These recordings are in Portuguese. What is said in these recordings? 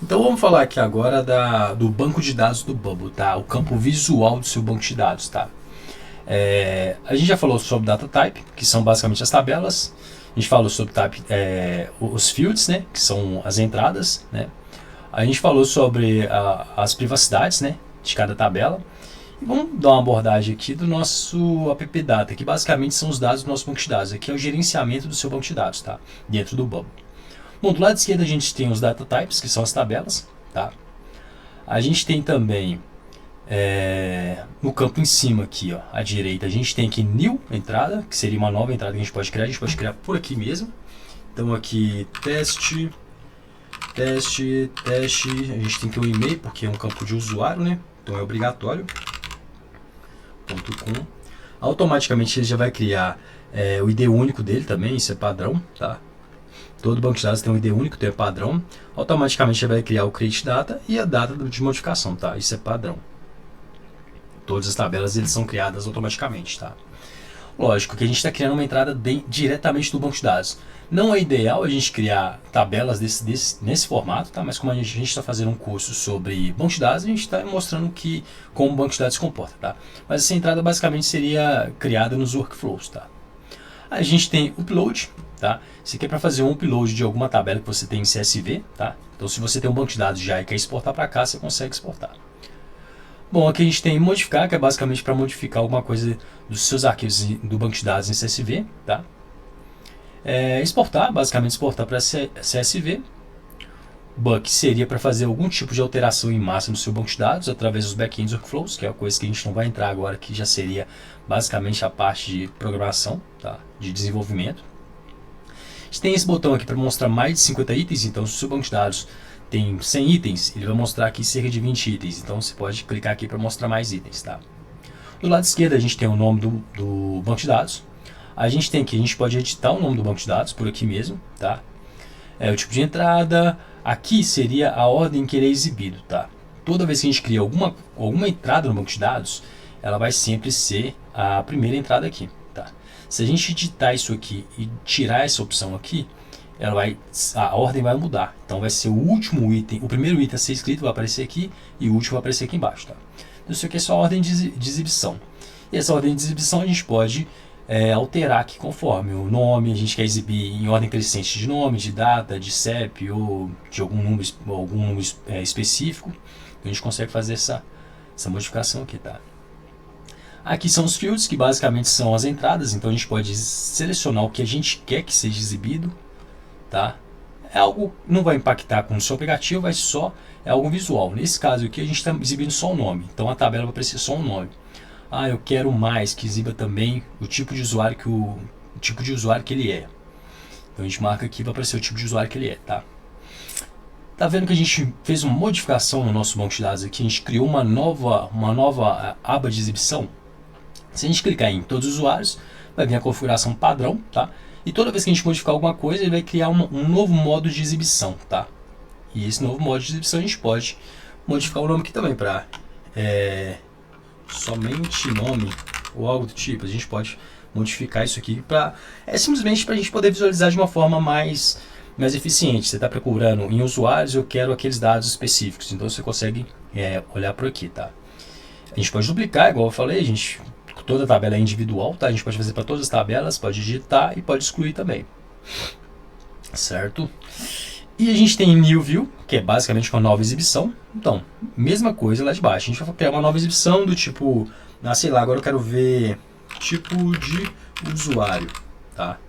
Então vamos falar aqui agora do banco de dados do Bubble, tá? O campo visual do seu banco de dados, tá? A gente já falou sobre data type, que são basicamente as tabelas. A gente falou sobre type, os fields, né? Que são as entradas, né? A gente falou sobre as privacidades, né? De cada tabela. E vamos dar uma abordagem aqui do nosso app data, que basicamente são os dados do nosso banco de dados. Aqui é o gerenciamento do seu banco de dados, tá? Dentro do Bubble. Bom, do lado esquerdo a gente tem os data types, que são as tabelas, tá? A gente tem também no campo em cima aqui, ó, à direita, a gente tem aqui new entrada, que seria uma nova entrada que a gente pode criar por aqui mesmo. Então aqui teste, a gente tem que o e-mail, porque é um campo de usuário, né? Então é obrigatório. .com. Automaticamente ele já vai criar o ID único dele também, isso é padrão, tá? Todo banco de dados tem um ID único, então é padrão. Automaticamente ele vai criar o create data e a data de modificação, tá? Isso é padrão. Todas as tabelas eles são criadas automaticamente, tá? Lógico que a gente está criando uma entrada diretamente do banco de dados. Não é ideal a gente criar tabelas nesse formato, tá? Mas como a gente está fazendo um curso sobre banco de dados, a gente está mostrando como o banco de dados se comporta, tá? Mas essa entrada basicamente seria criada nos workflows, tá? A gente tem upload, tá? Isso aqui é para fazer um upload de alguma tabela que você tem em CSV, tá? Então se você tem um banco de dados já e quer exportar para cá, você consegue exportar. Bom, aqui a gente tem modificar, que é basicamente para modificar alguma coisa dos seus arquivos do banco de dados em CSV, tá? Exportar, basicamente exportar para CSV. Buck seria para fazer algum tipo de alteração em massa no seu banco de dados através dos backends workflows, que é a coisa que a gente não vai entrar agora, que já seria basicamente a parte de programação, tá? De desenvolvimento. A gente tem esse botão aqui para mostrar mais de 50 itens, então se o seu banco de dados tem 100 itens, ele vai mostrar aqui cerca de 20 itens, então você pode clicar aqui para mostrar mais itens, tá? Do lado esquerdo a gente tem o nome do banco de dados. A gente tem aqui, a gente pode editar o nome do banco de dados por aqui mesmo, tá? O tipo de entrada, aqui seria a ordem que ele é exibido, tá? Toda vez que a gente cria alguma entrada no banco de dados, ela vai sempre ser a primeira entrada aqui, tá? Se a gente editar isso aqui e tirar essa opção aqui, a ordem vai mudar. Então vai ser o último item, o primeiro item a ser escrito vai aparecer aqui e o último vai aparecer aqui embaixo, tá? Então isso aqui é só a ordem de exibição. E essa ordem de exibição a gente pode alterar aqui conforme o nome, a gente quer exibir em ordem crescente de nome, de data, de CEP ou de algum número específico. Então a gente consegue fazer essa modificação aqui, tá? Aqui são os fields, que basicamente são as entradas, então a gente pode selecionar o que a gente quer que seja exibido, tá? É algo não vai impactar com o seu aplicativo, é algo visual. Nesse caso aqui a gente está exibindo só o nome, então a tabela vai aparecer só o nome. Eu quero mais que exiba também o tipo de usuário que ele é. Então a gente marca aqui para aparecer o tipo de usuário que ele é, tá? Tá vendo que a gente fez uma modificação no nosso banco de dados aqui, a gente criou uma nova aba de exibição. Se a gente clicar em todos os usuários, vai vir a configuração padrão, tá? E toda vez que a gente modificar alguma coisa, ele vai criar um novo modo de exibição, tá? E esse novo modo de exibição a gente pode modificar o nome aqui também para somente nome ou algo do tipo. A gente pode modificar isso aqui simplesmente para a gente poder visualizar de uma forma mais eficiente. Você está procurando em usuários, eu quero aqueles dados específicos, então você consegue olhar por aqui, tá? A gente pode duplicar, igual eu falei, toda a tabela é individual, tá? A gente pode fazer para todas as tabelas, pode digitar e pode excluir também, certo? E a gente tem New View, que é basicamente uma nova exibição. Então, mesma coisa lá de baixo. A gente vai criar uma nova exibição do tipo, sei lá, agora eu quero ver tipo de usuário, tá?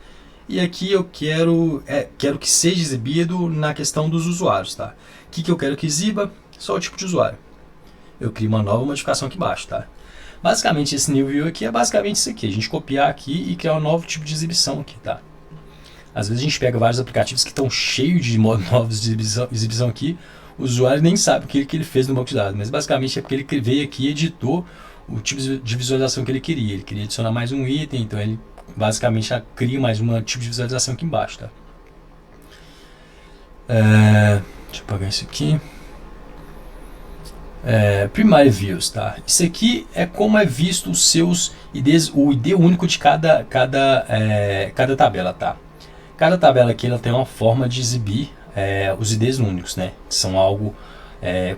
E aqui eu quero que seja exibido na questão dos usuários, tá? O que eu quero que exiba? Só o tipo de usuário. Eu crio uma nova modificação aqui embaixo, tá? Basicamente esse New View aqui é basicamente isso aqui. A gente copiar aqui e criar um novo tipo de exibição aqui, tá? Às vezes a gente pega vários aplicativos que estão cheios de novos de exibição aqui, o usuário nem sabe o que ele fez no banco de dados, mas basicamente é porque ele veio aqui e editou o tipo de visualização que ele queria. Ele queria adicionar mais um item, então ele basicamente já cria mais um tipo de visualização aqui embaixo, tá? Deixa eu apagar isso aqui. Primary Views, tá? Isso aqui é como é visto os seus IDs, o ID único de cada tabela, tá? Cada tabela aqui ela tem uma forma de exibir os IDs únicos, né? Que são algo,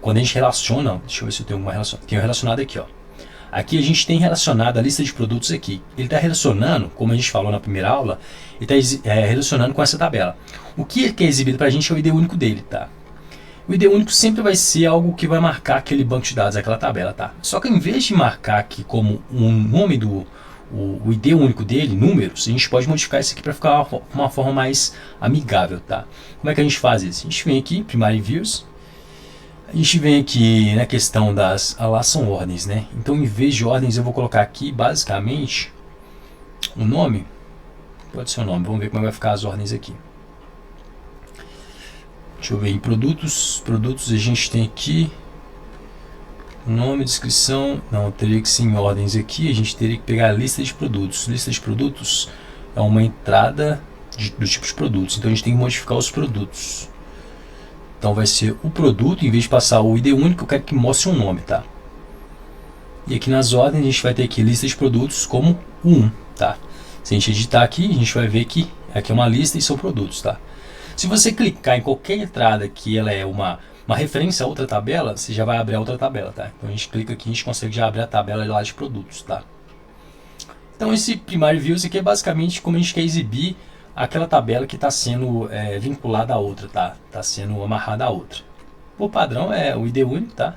quando a gente relaciona, deixa eu ver se eu tenho uma relacionada. Tenho relacionado aqui, ó. Aqui a gente tem relacionado a lista de produtos aqui. Ele está relacionando, como a gente falou na primeira aula, ele está relacionando com essa tabela. O que é exibido para a gente é o ID único dele, tá? O ID único sempre vai ser algo que vai marcar aquele banco de dados, aquela tabela, tá? Só que em vez de marcar aqui como um nome o ID único dele, números, a gente pode modificar isso aqui para ficar uma forma mais amigável, tá? Como é que a gente faz isso? A gente vem aqui, Primary Views, a gente vem aqui na questão das, lá são ordens, né? Então em vez de ordens eu vou colocar aqui basicamente o nome, pode ser o nome, vamos ver como vai ficar as ordens aqui. Deixa eu ver, em produtos a gente tem aqui nome, descrição, não, teria que ser em ordens aqui, a gente teria que pegar a lista de produtos. Lista de produtos é uma entrada do tipo de produtos, então a gente tem que modificar os produtos. Então vai ser o produto, em vez de passar o ID único, eu quero que mostre um nome, tá? E aqui nas ordens a gente vai ter aqui lista de produtos como 1, tá? Se a gente editar aqui, a gente vai ver que aqui é uma lista e são produtos, tá? Se você clicar em qualquer entrada que ela é uma referência a outra tabela, você já vai abrir a outra tabela, tá? Então a gente clica aqui, a gente consegue já abrir a tabela lá de produtos, tá? Então esse Primary Views aqui é basicamente como a gente quer exibir aquela tabela que está sendo vinculada a outra, tá? Está sendo amarrada a outra. O padrão é o ID único, tá?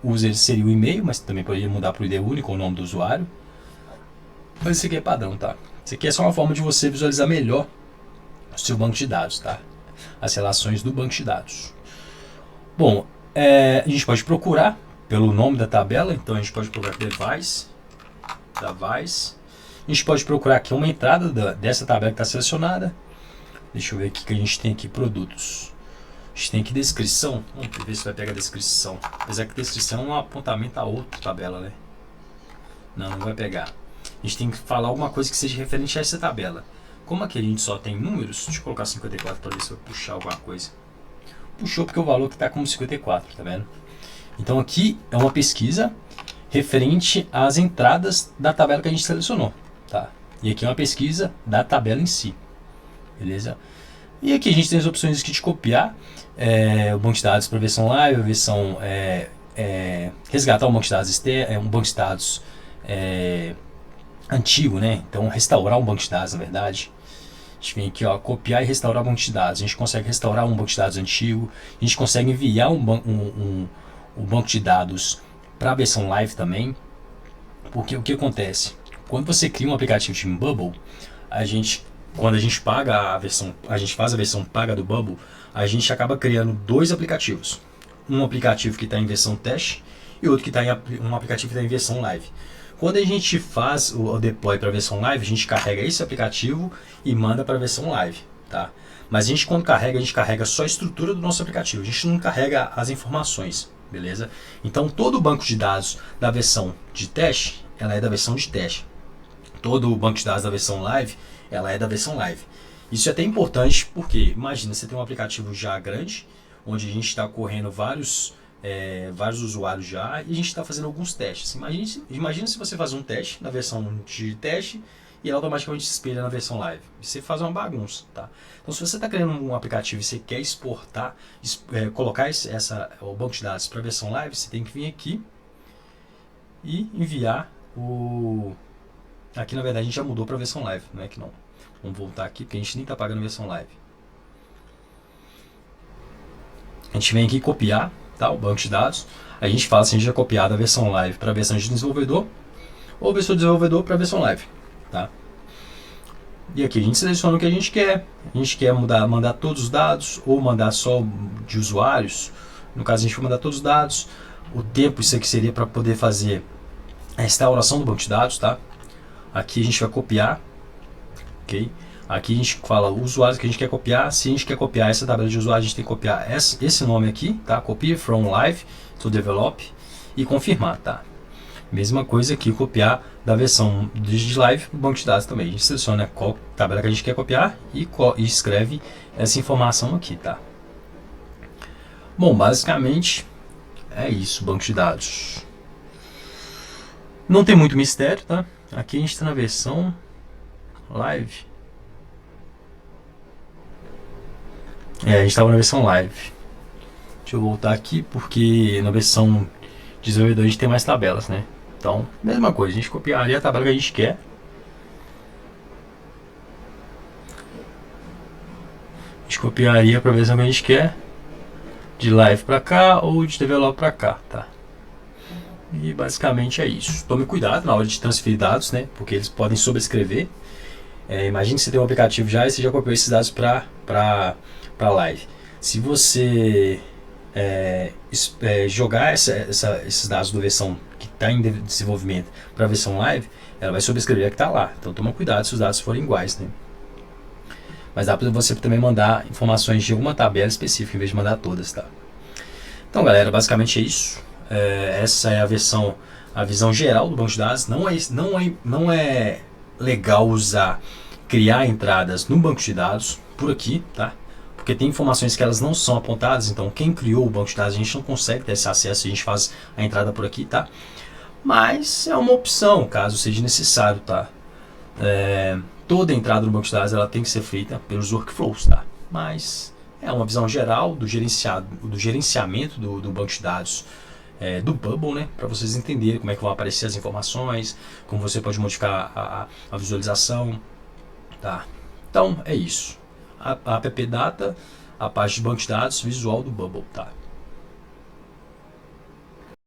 O user seria o e-mail, mas também poderia mudar para o ID único ou o nome do usuário. Mas esse aqui é padrão, tá? Isso aqui é só uma forma de você visualizar melhor o seu banco de dados, tá? As relações do banco de dados. Bom, a gente pode procurar pelo nome da tabela, então a gente pode procurar device. A gente pode procurar aqui uma entrada dessa tabela que está selecionada. Deixa eu ver o que a gente tem aqui, produtos. A gente tem aqui descrição, vamos ver se vai pegar a descrição. Apesar que a descrição é um apontamento a outra tabela, né? Não vai pegar. A gente tem que falar alguma coisa que seja referente a essa tabela. Como aqui a gente só tem números, deixa eu colocar 54 para ver se eu puxar alguma coisa. Puxou porque o valor que está como 54, tá vendo? Então aqui é uma pesquisa referente às entradas da tabela que a gente selecionou, tá? E aqui é uma pesquisa da tabela em si, beleza? E aqui a gente tem as opções aqui de copiar o banco de dados para a versão live, a versão resgatar um banco de dados um banco de dados antigo, né? Então restaurar um banco de dados, na verdade. A gente vem aqui, ó, copiar e restaurar um banco de dados. A gente consegue restaurar um banco de dados antigo. A gente consegue enviar um banco de dados para a versão live também. Porque o que acontece? Quando você cria um aplicativo de Bubble, quando a gente paga a versão, a gente faz a versão paga do Bubble, a gente acaba criando dois aplicativos. Um aplicativo que está em versão teste e outro que está um aplicativo que está em versão live. Quando a gente faz o deploy para a versão live, a gente carrega esse aplicativo e manda para a versão live, tá? Mas a gente quando carrega, a gente carrega só a estrutura do nosso aplicativo, a gente não carrega as informações, beleza? Então todo o banco de dados da versão de teste, ela é da versão de teste. Todo o banco de dados da versão live, ela é da versão live. Isso é até importante porque, imagina, você tem um aplicativo já grande, onde a gente está correndo vários usuários já, e a gente está fazendo alguns testes. Imagina se você faz um teste na versão de teste e ela automaticamente se espelha na versão live. Você faz uma bagunça, tá? Então, se você está criando um aplicativo e você quer exportar, colocar o banco de dados para a versão live, você tem que vir aqui e enviar Aqui, na verdade, a gente já mudou para a versão live, não é que não. Vamos voltar aqui, porque a gente nem está pagando a versão live. A gente vem aqui copiar, tá, o banco de dados. A gente fala se a gente já copiar da versão live para a versão de desenvolvedor ou versão de desenvolvedor para a versão live, tá? E aqui a gente seleciona o que a gente quer. A gente quer mandar todos os dados ou mandar só de usuários. No caso, a gente vai mandar todos os dados. O tempo, isso aqui seria para poder fazer a restauração do banco de dados, tá? Aqui a gente vai copiar, ok? Aqui a gente fala o usuário que a gente quer copiar. Se a gente quer copiar essa tabela de usuário, a gente tem que copiar esse nome aqui, tá? Copy from live to develop e confirmar, tá? Mesma coisa aqui, copiar da versão de live o banco de dados também. A gente seleciona qual tabela que a gente quer copiar e escreve essa informação aqui, tá? Bom, basicamente é isso, banco de dados. Não tem muito mistério, tá? Aqui a gente está na versão live. A gente estava na versão live. Deixa eu voltar aqui, porque na versão desenvolvedor a gente tem mais tabelas, né? Então, mesma coisa, a gente copiaria a tabela que a gente quer. A gente copiaria para a versão que a gente quer, de live para cá ou de develop para cá, tá? E basicamente é isso. Tome cuidado na hora de transferir dados, né? Porque eles podem sobrescrever. Imagine que você tem um aplicativo já e você já copiou esses dados para live. Se você jogar esses dados da versão que está em desenvolvimento para a versão live, ela vai sobrescrever a que está lá. Então toma cuidado se os dados forem iguais, né? Mas dá para você também mandar informações de alguma tabela específica em vez de mandar todas, tá? Então, galera, basicamente é isso. Essa é a visão geral do banco de dados. Não é legal criar entradas no banco de dados por aqui, tá? Porque tem informações que elas não são apontadas, então quem criou o banco de dados a gente não consegue ter esse acesso, a gente faz a entrada por aqui, tá? Mas é uma opção, caso seja necessário, tá? Toda entrada no banco de dados ela tem que ser feita pelos workflows, tá? Mas é uma visão geral do gerenciamento do banco de dados do Bubble, né? Para vocês entenderem como é que vão aparecer as informações, como você pode modificar a visualização, tá? Então é isso. A app data, a parte de banco de dados visual do Bubble, tá?